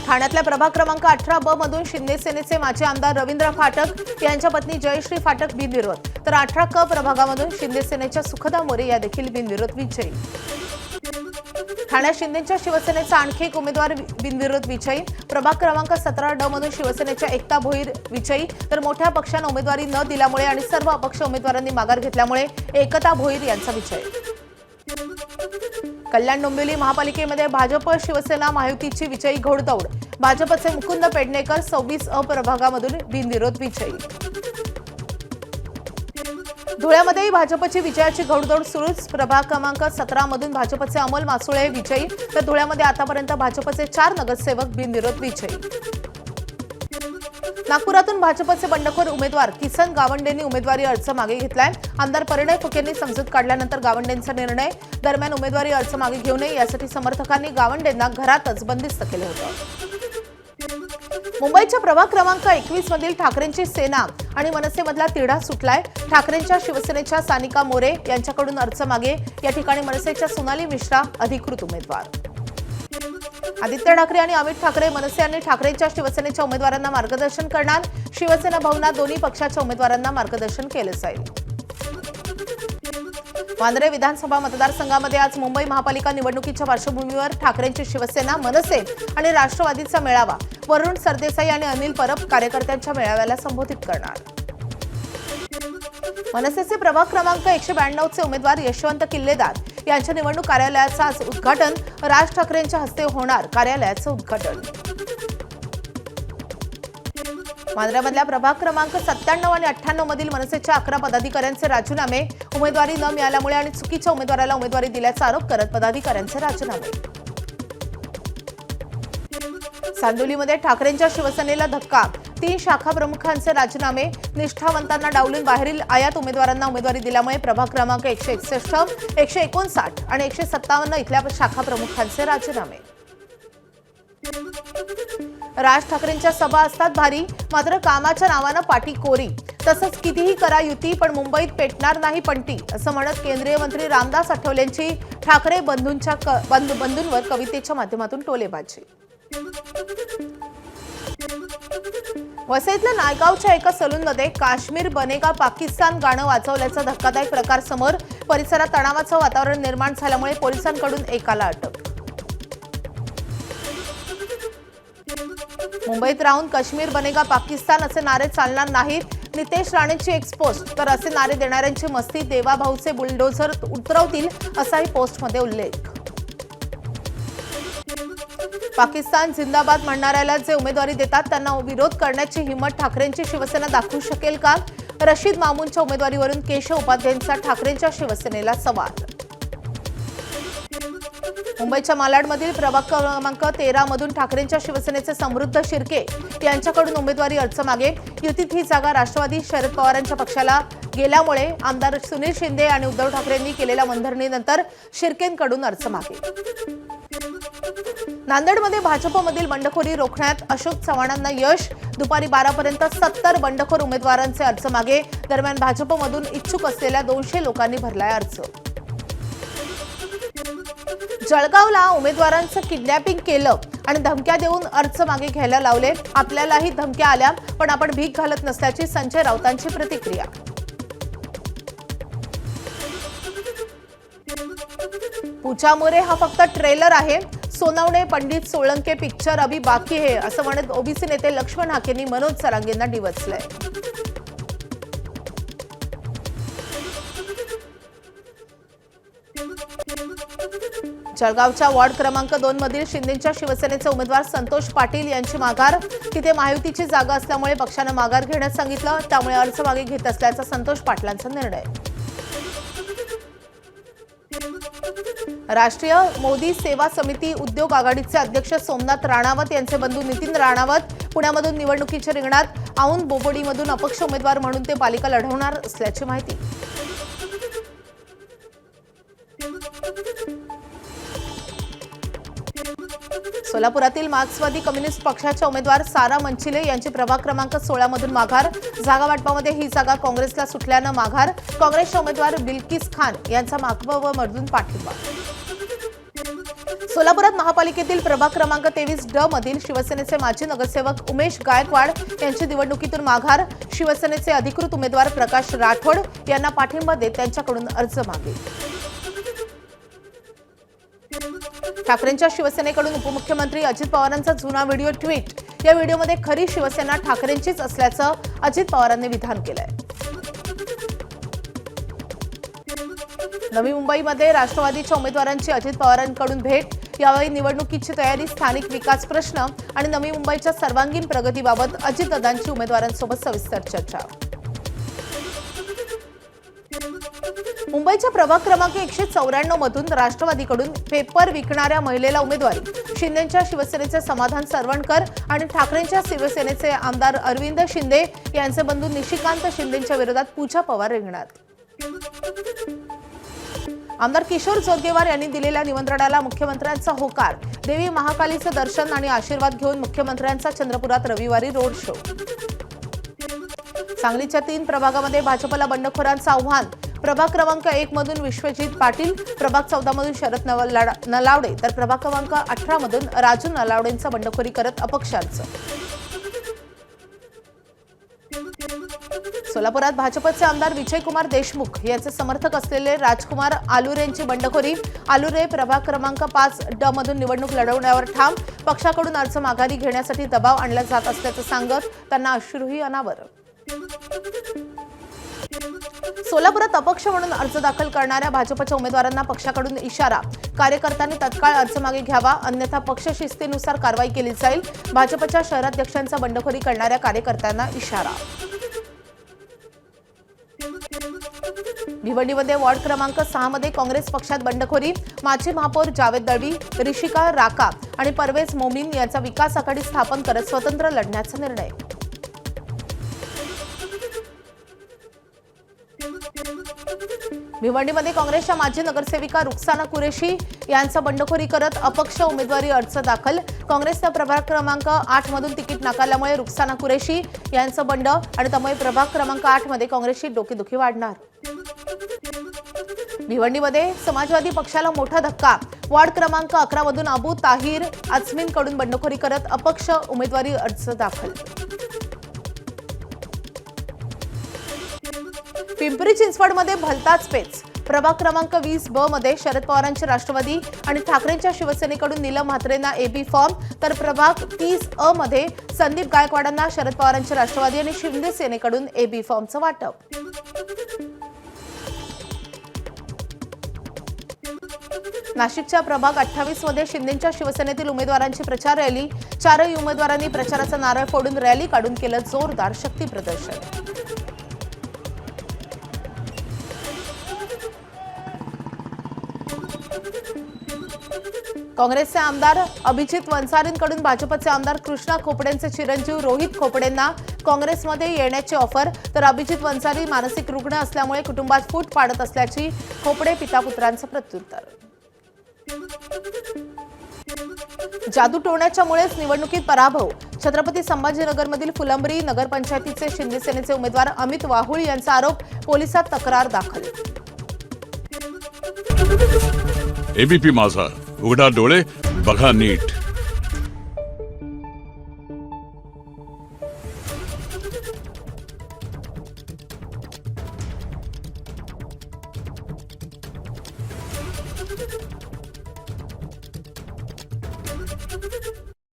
ठाण्यातल्या प्रभाग क्रमांक 18 ब मधून शिंदे सेनेचे माजी आमदार रवींद्र फाटक यांच्या पत्नी जयश्री फाटक बिनविरोध, तर 18 क प्रभागामधून शिंदे सेनेच्या सुखदा मोरे या देखील बिनविरोध विजयी. ठाण्यात शिंदेच्या शिवसेनेचा आणखी एक उमेदवार बिनविरोध विजयी. प्रभाग क्रमांक 17 ड मधून शिवसेनेच्या एकता भोईर विजयी, तर मोठ्या पक्षांना उमेदवारी न दिल्यामुळे आणि सर्व अपक्ष उमेदवारांनी माघार घेतल्यामुळे एकता भोईर यांचा विजय. कल्याण डोंबिवली महापालिकेमध्ये भाजप शिवसेना महायुतीची विजयी घोडदौड. भाजपचे मुकुंद पेडणेकर 26 अ प्रभागामधून बिनविरोध विजयी. धुळ्यामध्येही भाजपची विजयाची घोडदौड सुरूच. प्रभाग क्रमांक 17 मधून भाजपचे अमोल मासुळे विजयी, तर धुळ्यामध्ये आतापर्यंत भाजपचे 4 नगरसेवक बिनविरोध विजयी. नागपुरातून भाजपचे बंडखोर उमेदवार किसन गावंडेंनी उमेदवारी अर्ज मागे घेतलाय. आमदार परिणय फुकेंनी समजूत काढल्यानंतर गावंडेंचा निर्णय. दरम्यान उमेदवारी अर्ज मागे घेऊ नये यासाठी समर्थकांनी गावंडेंना घरातच बंदिस्त केले होते. मुंबईच्या प्रभाग क्रमांक 21 मधील ठाकरेंची सेना आणि मनसेमधला तिढा सुटलाय. ठाकरेंच्या शिवसेनेच्या सानिका मोरे यांच्याकडून अर्ज मागे. या ठिकाणी मनसेच्या सोनाली मिश्रा अधिकृत उमेदवार. आदित्य ठाकरे आणि अमित ठाकरे मनसे आणि ठाकरेंच्या शिवसेनेच्या उमेदवारांना मार्गदर्शन करणार. शिवसेना भवनात दोन्ही पक्षाच्या उमेदवारांना मार्गदर्शन केले जाईल. वांद्रे विधानसभा मतदारसंघामध्ये आज मुंबई महापालिका निवडणुकीच्या पार्श्वभूमीवर ठाकरेंची शिवसेना, मनसे आणि राष्ट्रवादीचा मेळावा. वरुण सरदेसाई आणि अनिल परब कार्यकर्त्यांच्या मेळाव्याला संबोधित करणार. मनसेचे प्रभाग क्रमांक 192 चे उमेदवार यशवंत किल्लेदार यांच्या निवडणूक कार्यालयाचं आज उद्घाटन. राज ठाकरेंच्या हस्ते होणार कार्यालयाचं उद्घाटन. वांद्र्यामधल्या प्रभाग क्रमांक 97 आणि 98 मधील मनसेच्या 11 पदाधिकाऱ्यांचे राजीनामे. उमेदवारी न मिळाल्यामुळे आणि चुकीच्या उमेदवाराला उमेदवारी दिल्याचा आरोप करत पदाधिकाऱ्यांचे राजीनामे. चांदोलीमध्ये ठाकरेंच्या शिवसेनेला धक्का. 3 शाखा प्रमुखांचे राजीनामे. निष्ठावंतांना डावलून बाहेरील आयात उमेदवारांना उमेदवारी दिल्यामुळे प्रभाग क्रमांक 161, 159 आणि 157 इथल्या शाखा प्रमुखांचे राजीनामे. राज ठाकरेंच्या सभा असतात भारी, मात्र कामाच्या नावानं पाटी कोरी. तसंच कितीही करा युती पण मुंबईत पेटणार नाही पणती, असं म्हणत केंद्रीय मंत्री रामदास आठवलेंची ठाकरे बंधूंवर कवितेच्या माध्यमातून टोलेबाजी. वसईतल्या नायगावच्या एका सलूनमध्ये काश्मीर बनेगा पाकिस्तान गाणं वाजवल्याचा धक्कादायक प्रकार समोर. परिसरात तणावाचं वातावरण निर्माण झाल्यामुळे पोलिसांकडून एकाला अटक. मुंबईत राहून काश्मीर बनेगा पाकिस्तान असे नारे चालणार नाहीत. नितेश राणेंची एक्सपोस्ट. तर असे नारे देणाऱ्यांची मस्ती देवाभाऊचे बुलडोझर उतरवतील असाही पोस्टमध्ये उल्लेख. पाकिस्तान जिंदाबाद म्हणणाऱ्याला जे उमेदवारी देतात त्यांना विरोध करण्याची हिंमत ठाकरेंची शिवसेना दाखवू शकेल का? रशीद मामूनच्या उमेदवारीवरून केशव उपाध्यायांचा ठाकरेंच्या शिवसेनेला सवाल. मुंबईच्या मालाडमधील प्रभाग क्रमांक 13 मधून ठाकरेंच्या शिवसेनेचे समृद्ध शिर्के यांच्याकडून उमेदवारी अर्ज मागे. युतीत ही जागा राष्ट्रवादी शरद पवारांच्या पक्षाला गेल्यामुळे आमदार सुनील शिंदे आणि उद्धव ठाकरेंनी केलेल्या मनधरणीनंतर शिर्केंकडून अर्ज मागे. नांदेडमध्ये भाजपमधील बंडखोरी रोखण्यात अशोक चव्हाणांना यश. दुपारी 12 पर्यंत 70 बंडखोर उमेदवारांचे अर्ज मागे. दरम्यान भाजपमधून इच्छुक असलेल्या 200 लोकांनी भरलाय अर्ज. जळगावला उमेदवारांचं किडनॅपिंग केलं आणि धमक्या देऊन अर्ज मागे घ्यायला लावले. आपल्यालाही धमक्या आल्या पण आपण भीक घालत नसल्याची संजय राऊतांची प्रतिक्रिया. पूजा मोरे हा फक्त ट्रेलर आहे. सोनवणे पंडित सोळंके पिक्चर अभी बाकी है असं म्हणत ओबीसी नेते लक्ष्मण हाकेंनी मनोज सरांगेंना डिवचलंय. जळगावच्या वॉर्ड क्रमांक 2 मधील शिंदेच्या शिवसेनेचे उमेदवार संतोष पाटील यांची माघार. तिथे महायुतीची जागा असल्यामुळे पक्षानं माघार घेण्यास सांगितलं, त्यामुळे अर्ज मागे घेत असल्याचा संतोष पाटलांचा निर्णय. राष्ट्रीय मोदी सेवा समिती उद्योग आघाडीचे अध्यक्ष सोमनाथ राणावत यांचे बंधू नितीन राणावत पुण्यामधून निवडणुकीच्या रिंगणात. औंध बोबोडीमधून अपक्ष उमेदवार म्हणून ते पालिका लढवणार असल्याची माहिती. सोलापुरातील मार्क्सवादी कम्युनिस्ट पक्षाच्या उमेदवार सारा मंचिले यांची प्रभाग क्रमांक 16 मधून माघार. जागा वाटपामध्ये ही जागा काँग्रेसला सुटल्यानं माघार. काँग्रेसच्या उमेदवार बिल्किस खान यांचा माकपमधून पाठिंबा. सोलापुरात महापालिकेतील प्रभाग क्रमांक 23 ड मधील शिवसेनेचे माजी नगरसेवक उमेश गायकवाड यांची निवडणुकीतून माघार. शिवसेनेचे अधिकृत उमेदवार प्रकाश राठोड यांना पाठिंबा देत त्यांच्याकडून अर्ज मागे. ठाकरेंच्या शिवसेनेकडून उपमुख्यमंत्री अजित पवारांचा जुना व्हिडिओ ट्विट. या व्हिडिओमध्ये खरी शिवसेना ठाकरेंचीच असल्याचं अजित पवारांनी विधान केलंय. नवी मुंबईमध्ये राष्ट्रवादीच्या उमेदवारांची अजित पवारांकडून भेट. यावेळी निवडणुकीची तयारी, स्थानिक विकास प्रश्न आणि नवी मुंबईच्या सर्वांगीण प्रगतीबाबत अजितदादांची उमेदवारांसोबत सविस्तर चर्चा. मुंबईच्या प्रभाग क्रमांक 194 मधून राष्ट्रवादीकडून पेपर विकणाऱ्या महिलेला उमेदवारी. शिंदेच्या शिवसेनेचे समाधान सरवणकर आणि ठाकरेंच्या शिवसेनेचे आमदार अरविंद शिंदे यांचे बंधू निशिकांत शिंदेच्या विरोधात पूजा पवार रिंगणात. आमदार किशोर जोरगेवार यांनी दिलेल्या निमंत्रणाला मुख्यमंत्र्यांचा होकार. देवी महाकालीचं दर्शन आणि आशीर्वाद घेऊन मुख्यमंत्र्यांचा चंद्रपुरात रविवारी रोड शो. सांगलीच्या 3 प्रभागामध्ये भाजपला बंडखोरांचं आव्हान. प्रभाग क्रमांक 1 मधून विश्वजित पाटील, प्रभाग 14 मधून शरद नलावडे तर प्रभाग क्रमांक 18 मधून राजू नलावडेंचा बंडखोरी करत अपक्षांचं. सोलापुरात भाजपचे आमदार विजयकुमार देशमुख यांचे समर्थक असलेले राजकुमार आलुरेंची बंडखोरी. आलुरे प्रभाग क्रमांक 5 ड मधून निवडणूक लढवण्यावर ठाम. पक्षाकडून अर्ज माघारी घेण्यासाठी दबाव आणला जात असल्याचं सांगत त्यांना अश्रूही अनावर. सोलापुरात अपक्ष म्हणून अर्ज दाखल करणाऱ्या भाजपच्या उमेदवारांना पक्षाकडून इशारा. कार्यकर्त्यांनी तत्काळ अर्ज मागे घ्यावा, अन्यथा पक्ष शिस्तीनुसार कारवाई केली जाईल. भाजपच्या शहराध्यक्षांचा बंडखोरी करणाऱ्या कार्यकर्त्यांना इशारा. भिवंडीमध्ये वॉर्ड क्रमांक 6 मध्ये काँग्रेस पक्षात बंडखोरी. माजी महापौर जावेद दळवी, ऋषिका राका आणि परवेज मोमीन यांचा विकास आघाडी स्थापन करत स्वतंत्र लढण्याचा निर्णय. भिवंडीमध्ये काँग्रेसच्या माजी नगरसेविका रुक्साना कुरेशी यांचा बंडखोरी करत अपक्ष उमेदवारी अर्ज दाखल. काँग्रेसनं प्रभाग क्रमांक 8 मधून तिकीट नाकारल्यामुळे रुक्साना कुरेशी यांचं बंड आणि त्यामुळे प्रभाग क्रमांक 8 मध्ये काँग्रेसची डोकेदुखी वाढणार. भिवंडीमध्ये समाजवादी पक्षाला मोठा धक्का. वॉर्ड क्रमांक 11 मधून अबू ताहिर आझमींकडून बंडखोरी करत अपक्ष उमेदवारी अर्ज दाखल. पिंपरी चिंचवडमध्ये भलताच पेच. प्रभाग क्रमांक 20 ब मध्ये शरद पवारांचे राष्ट्रवादी आणि ठाकरेंच्या शिवसेनेकडून नीलम म्हात्रेंना एबी फॉर्म, तर प्रभाग 30 अ मध्ये संदीप गायकवाडांना शरद पवारांचे राष्ट्रवादी आणि शिंदे सेनेकडून एबी फॉर्मचं वाटप. नाशिकच्या प्रभाग 28 मध्ये शिंदेच्या शिवसेनेतील उमेदवारांची प्रचार रॅली. 4ही उमेदवारांनी प्रचाराचा नारळ फोडून रॅली काढून केलं जोरदार शक्ती प्रदर्शन. काँग्रेसचे आमदार अभिजित वंसारींकडून भाजपचे आमदार कृष्णा खोपडेंचे चिरंजीव रोहित खोपडेंना काँग्रेसमध्ये येण्याची ऑफर. तर अभिजित वंसारी मानसिक रुग्ण असल्यामुळे कुटुंबात फूट पाडत असल्याची खोपडे पितापुत्रांचं प्रत्युत्तर. जादू टोण्याच्यामुळेच निवडणुकीत पराभव. छत्रपती संभाजीनगरमधील फुलंब्री नगरपंचायतीचे शिंदे सेनेचे उमेदवार अमित वाहुळ यांचा आरोप. पोलिसात तक्रार दाखल. एबीपी माझा, उघडा डोळे बघा नीट.